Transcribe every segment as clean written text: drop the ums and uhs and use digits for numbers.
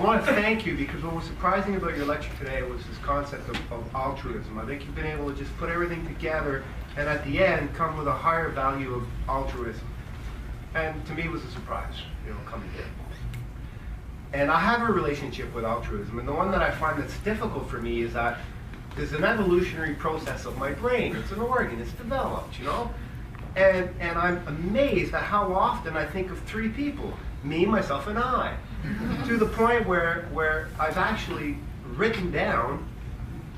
I want to thank you, because what was surprising about your lecture today was this concept of altruism. I think you've been able to just put everything together and at the end come with a higher value of altruism. And to me it was a surprise, coming here. And I have a relationship with altruism, and the one that I find that's difficult for me is that there's an evolutionary process of my brain. It's an organ, it's developed, And I'm amazed at how often I think of three people, me, myself, and I, to the point where I've actually written down,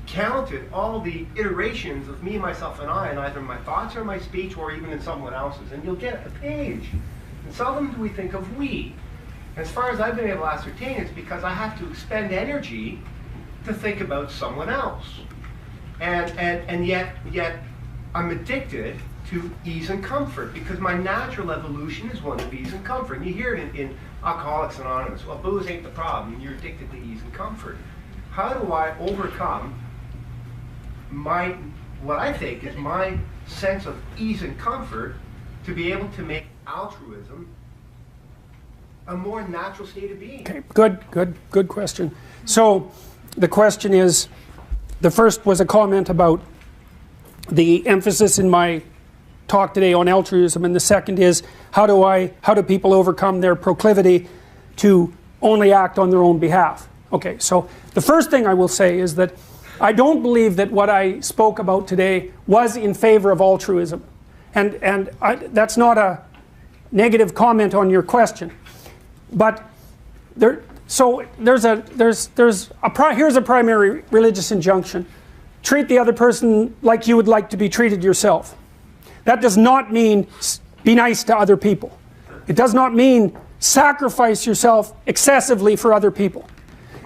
counted all the iterations of me, myself, and I in either my thoughts or my speech or even in someone else's. And you'll get a page. And seldom do we think of we. As far as I've been able to ascertain, it's because I have to expend energy to think about someone else. And yet I'm addicted to ease and comfort, because my natural evolution is one of ease and comfort. And you hear it in Alcoholics Anonymous. Well, booze ain't the problem. You're addicted to ease and comfort. How do I overcome what I think is my sense of ease and comfort to be able to make altruism a more natural state of being? Okay, good question. So the question is, the first was a comment about the emphasis in my talk today on altruism, and the second is how do people overcome their proclivity to only act on their own behalf? Okay, so the first thing I will say is that I don't believe that what I spoke about today was in favor of altruism, and that's not a negative comment on your question, but here's a primary religious injunction: treat the other person like you would like to be treated yourself. That does not mean be nice to other people. It does not mean sacrifice yourself excessively for other people.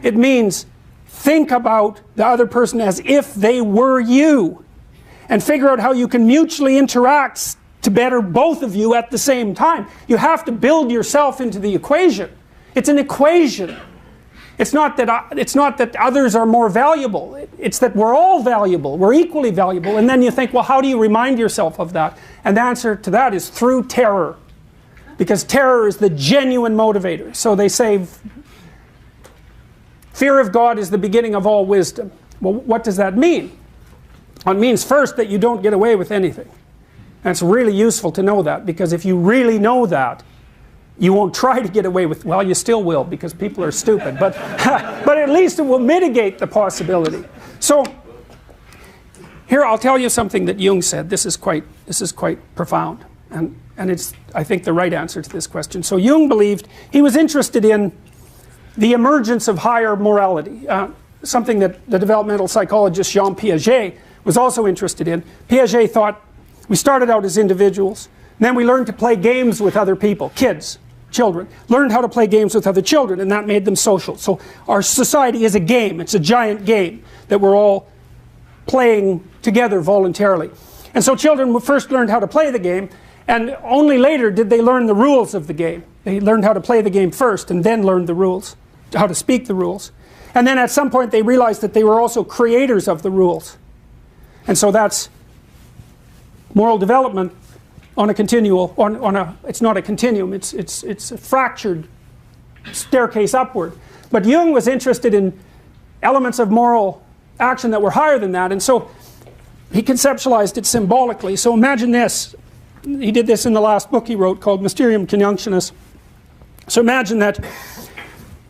It means think about the other person as if they were you, and figure out how you can mutually interact to better both of you at the same time. You have to build yourself into the equation. It's an equation. It's not that others are more valuable. It's that we're all valuable. We're equally valuable. And then you think, well, how do you remind yourself of that? And the answer to that is through terror. Because terror is the genuine motivator. So they say, fear of God is the beginning of all wisdom. Well, what does that mean? Well, it means first that you don't get away with anything. And it's really useful to know that, because if you really know that, you won't try to get away with, well, you still will, because people are stupid, but but at least it will mitigate the possibility. So here I'll tell you something that Jung said. This is quite profound, and it's, I think, the right answer to this question. So Jung believed, he was interested in the emergence of higher morality, something that the developmental psychologist Jean Piaget was also interested in. Piaget thought we started out as individuals, and then we learned to play games with other people, children, learned how to play games with other children, and that made them social. So our society is a game. It's a giant game that we're all playing together voluntarily. And so children first learned how to play the game, and only later did they learn the rules of the game. They learned how to play the game first, and then learned the rules, how to speak the rules. And then at some point they realized that they were also creators of the rules. And so that's moral development on a continual, it's not a continuum, it's a fractured staircase upward. But Jung was interested in elements of moral action that were higher than that, and so he conceptualized it symbolically. So imagine this. He did this in the last book he wrote called Mysterium Conjunctionis. So imagine that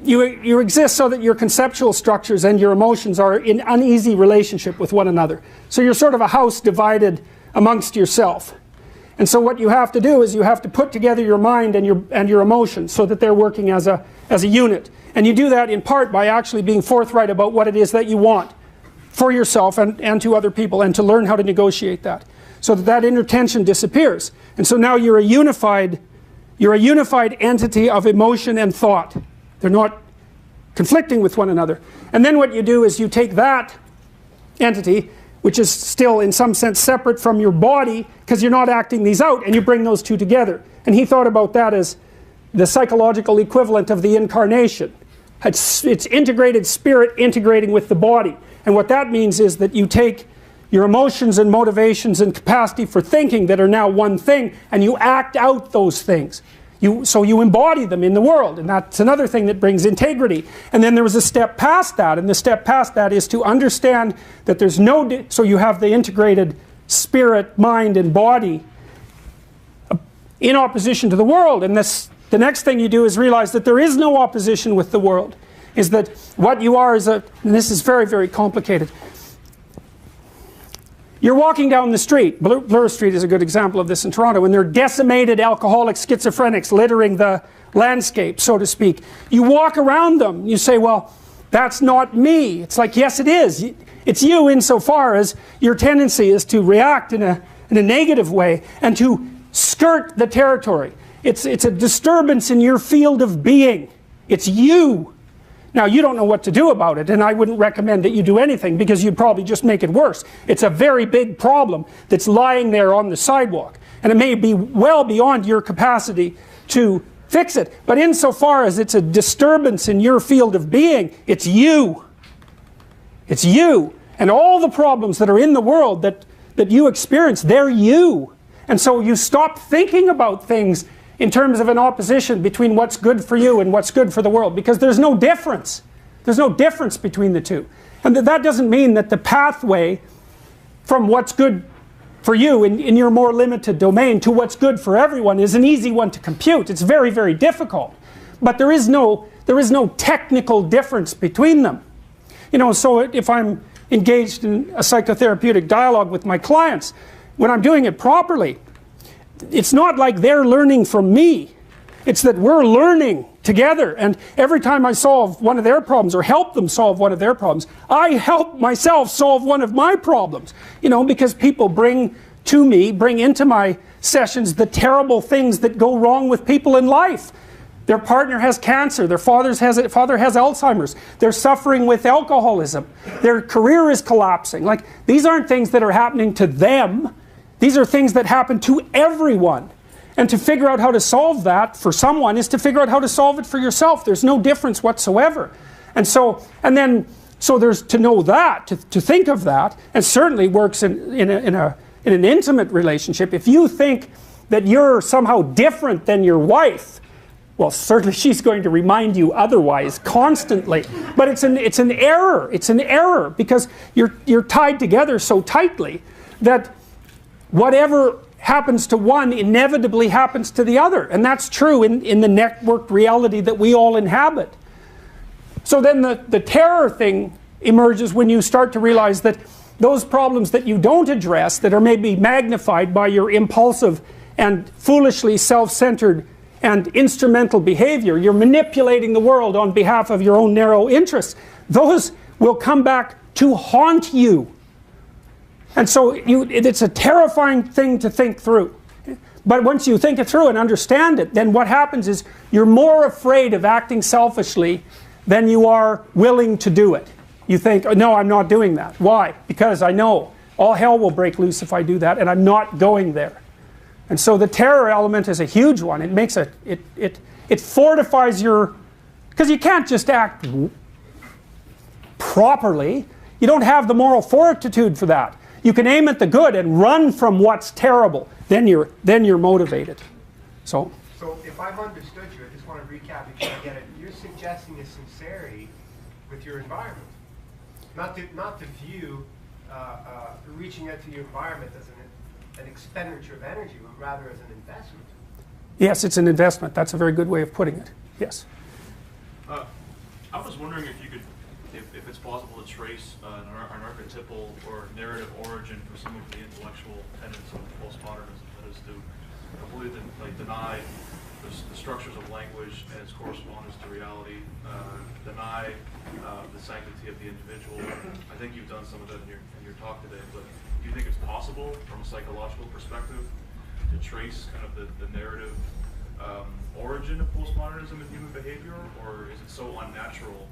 you exist so that your conceptual structures and your emotions are in uneasy relationship with one another. So you're sort of a house divided amongst yourself. And so what you have to do is you have to put together your mind and your emotions so that they're working as a unit. And you do that in part by actually being forthright about what it is that you want for yourself and to other people, and to learn how to negotiate that, so that inner tension disappears. And so now you're a unified entity of emotion and thought. They're not conflicting with one another. And then what you do is you take that entity, which is still in some sense separate from your body, because you're not acting these out, and you bring those two together. And he thought about that as the psychological equivalent of the incarnation. It's integrated spirit integrating with the body. And what that means is that you take your emotions and motivations and capacity for thinking that are now one thing, and you act out those things. So you embody them in the world, and that's another thing that brings integrity. And then there was a step past that, and the step past that is to understand that there's no, so you have the integrated spirit, mind, and body in opposition to the world. And the next thing you do is realize that there is no opposition with the world. Is that what you are is and this is very, very complicated. You're walking down the street. Bloor Street is a good example of this in Toronto, and there are decimated alcoholics, schizophrenics littering the landscape, so to speak. You walk around them, you say, well, that's not me. It's like, yes it is. It's you insofar as your tendency is to react in a negative way and to skirt the territory. It's a disturbance in your field of being. It's you. Now, you don't know what to do about it, and I wouldn't recommend that you do anything because you'd probably just make it worse. It's a very big problem that's lying there on the sidewalk, and it may be well beyond your capacity to fix it. But insofar as it's a disturbance in your field of being, it's you. It's you. And all the problems that are in the world that you experience, they're you. And so you stop thinking about things in terms of an opposition between what's good for you and what's good for the world, because there's no difference. There's no difference between the two. And that doesn't mean that the pathway from what's good for you in your more limited domain to what's good for everyone is an easy one to compute. It's very, very difficult. But there is no technical difference between them. You know, so if I'm engaged in a psychotherapeutic dialogue with my clients, when I'm doing it properly, it's not like they're learning from me. It's that we're learning together, and every time I solve one of their problems or help them solve one of their problems, I help myself solve one of my problems. You know, because people bring into my sessions the terrible things that go wrong with people in life. Their partner has cancer, their father has Alzheimer's, they're suffering with alcoholism, their career is collapsing. Like, these aren't things that are happening to them. These are things that happen to everyone. And to figure out how to solve that for someone is to figure out how to solve it for yourself. There's no difference whatsoever. So there's to know that, to think of that, and certainly works in an intimate relationship. If you think that you're somehow different than your wife, well, certainly she's going to remind you otherwise constantly. But it's an error. It's an error because you're tied together so tightly that whatever happens to one inevitably happens to the other. And that's true in the networked reality that we all inhabit. So then the terror thing emerges when you start to realize that those problems that you don't address, that are maybe magnified by your impulsive and foolishly self-centered and instrumental behavior, you're manipulating the world on behalf of your own narrow interests, those will come back to haunt you. And so it's a terrifying thing to think through. But once you think it through and understand it, then what happens is you're more afraid of acting selfishly than you are willing to do it. You think, oh, no, I'm not doing that. Why? Because I know all hell will break loose if I do that, and I'm not going there. And so the terror element is a huge one. It makes it fortifies your, because you can't just act properly. You don't have the moral fortitude for that. You can aim at the good and run from what's terrible. Then you're motivated. So if I've understood you, I just want to recap because I get it. You're suggesting a sincerity with your environment, not to view reaching out to your environment as an expenditure of energy, but rather as an investment. Yes, it's an investment. That's a very good way of putting it. Yes. I was wondering if you could, if it's possible to trace an archetypal or narrative origin for some of the intellectual tenets of postmodernism, that is to completely deny the structures of language and its correspondence to reality, deny the sanctity of the individual. I think you've done some of that in your talk today, but do you think it's possible from a psychological perspective to trace kind of the narrative origin of postmodernism in human behavior, or is it so unnatural?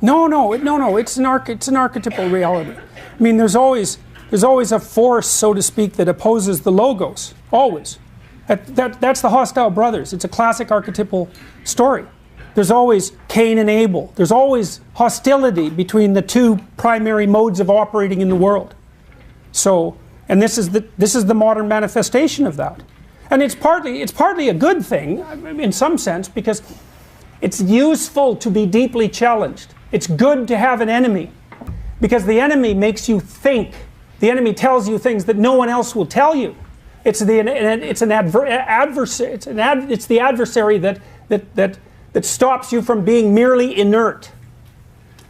No. It's an archetypal reality. I mean, there's always a force, so to speak, that opposes the logos. Always. That's the hostile brothers. It's a classic archetypal story. There's always Cain and Abel. There's always hostility between the two primary modes of operating in the world. So, and this is the modern manifestation of that. And it's partly a good thing in some sense, because it's useful to be deeply challenged. It's good to have an enemy, because the enemy makes you think. The enemy tells you things that no one else will tell you. It's the adversary that stops you from being merely inert.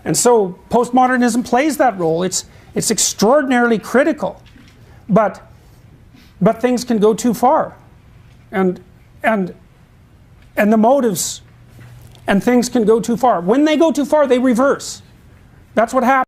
And so postmodernism plays that role. It's extraordinarily critical, but things can go too far, and the motives and things can go too far. When they go too far, they reverse. That's what happens.